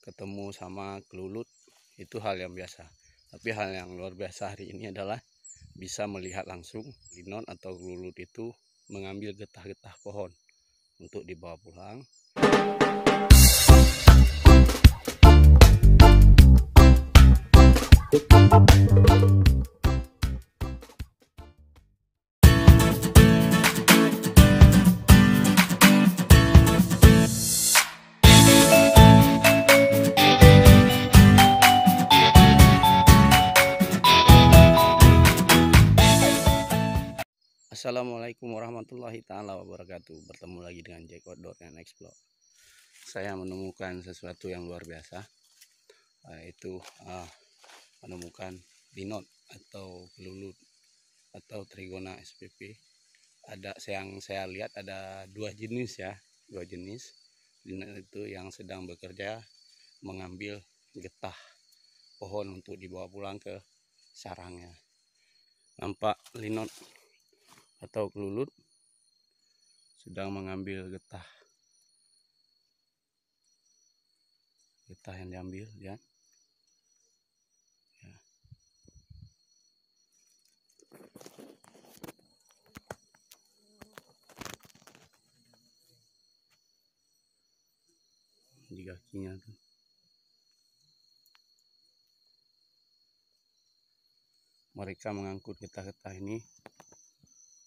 ketemu sama kelulut itu hal yang biasa. Tapi hal yang luar biasa hari ini adalah bisa melihat langsung linot atau kelulut itu mengambil getah-getah pohon untuk dibawa pulang. Assalamualaikum warahmatullahi taala wabarakatuh. Bertemu lagi dengan Jack Outdoor and Explore. Saya menemukan sesuatu yang luar biasa, yaitu menemukan linot atau kelulut atau Trigona spp. Ada yang saya lihat ada dua jenis linot itu yang sedang bekerja mengambil getah pohon untuk dibawa pulang ke sarangnya. Nampak linot atau kelulut sedang mengambil getah yang diambil ya. Di kakinya tuh. Mereka mengangkut getah-getah ini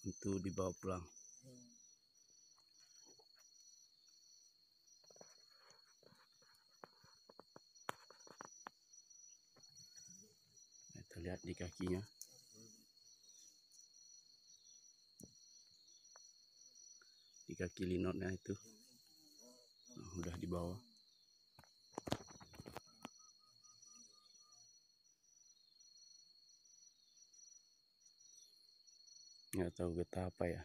untuk dibawa pulang. Kita lihat di kakinya. Di kaki linotnya itu udah dibawa. Nggak tahu getah apa ya.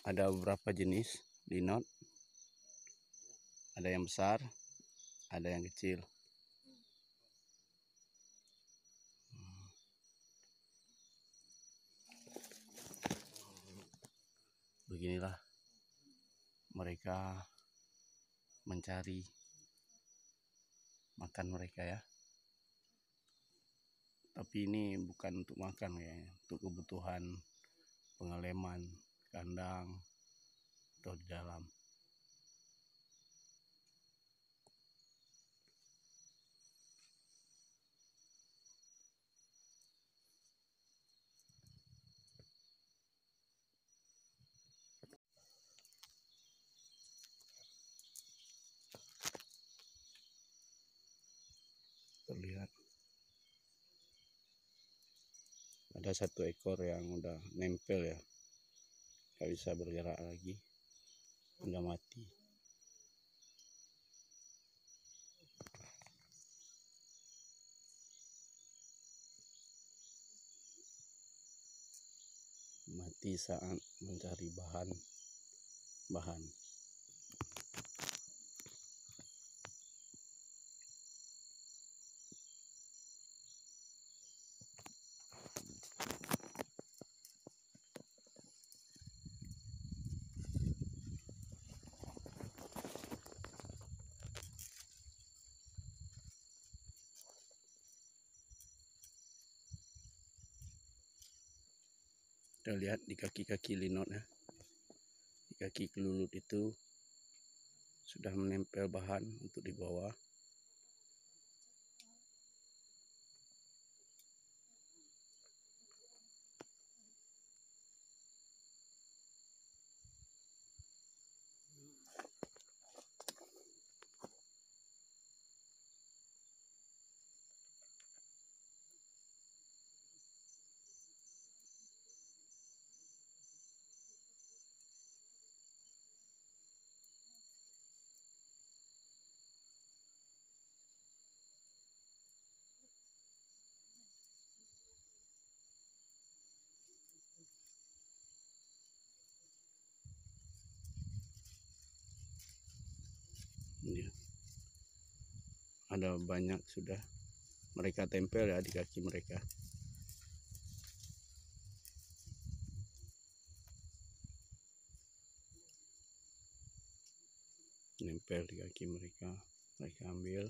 Ada beberapa jenis linot, ada yang besar, ada yang kecil. Beginilah mereka mencari makan mereka ya. Tapi ini bukan untuk makan ya, untuk kebutuhan pengeleman kandang atau di dalam. Terlihat ada satu ekor yang udah nempel ya, nggak bisa bergerak lagi, udah mati. Mati saat mencari bahan. Kita lihat di kaki-kaki linotnya, di kaki kelulut itu sudah menempel bahan untuk dibawa. Ini ada banyak sudah mereka tempel ya di kaki mereka. nempel di kaki mereka ambil.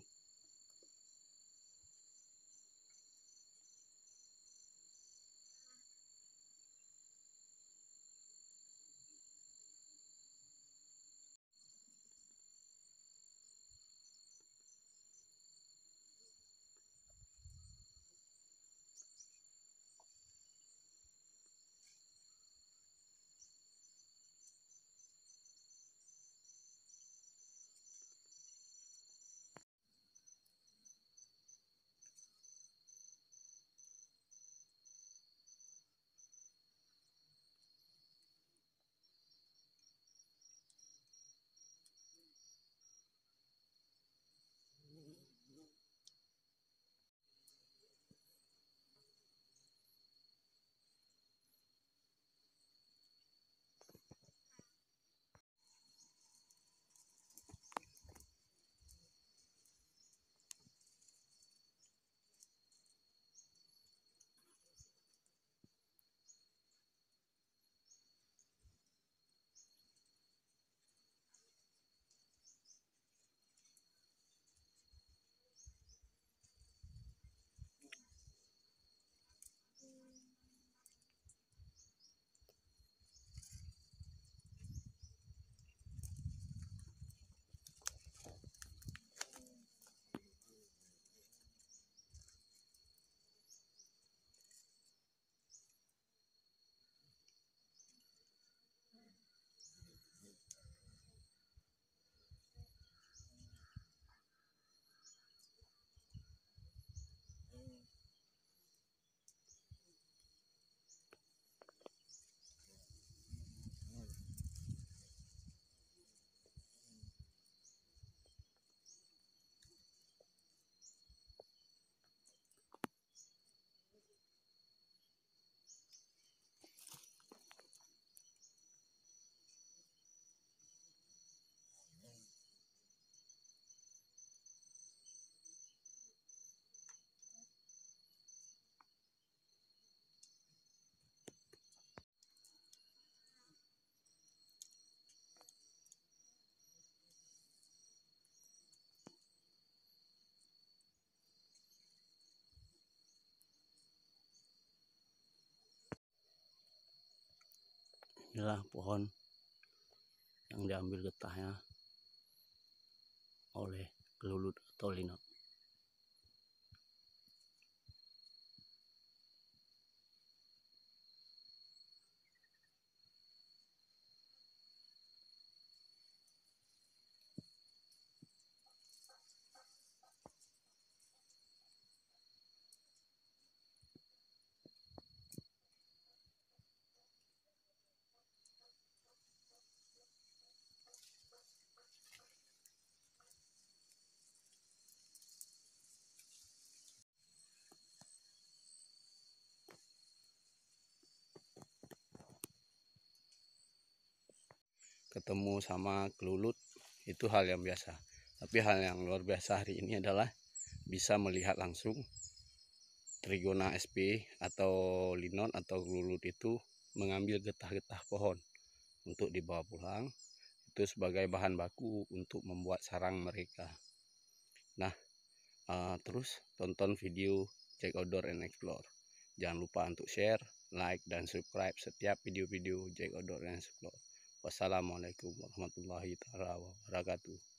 Inilah pohon yang diambil getahnya oleh gelulut atau linot. Ketemu sama gelulut itu hal yang biasa, tapi hal yang luar biasa hari ini adalah bisa melihat langsung Trigona sp atau linot atau gelulut itu mengambil getah-getah pohon untuk dibawa pulang, itu sebagai bahan baku untuk membuat sarang mereka. Nah, terus tonton video Jack Outdoor and Explore. Jangan lupa untuk share, like, dan subscribe setiap video-video Jack Outdoor and Explore. Wassalamualaikum warahmatullahi wabarakatuh.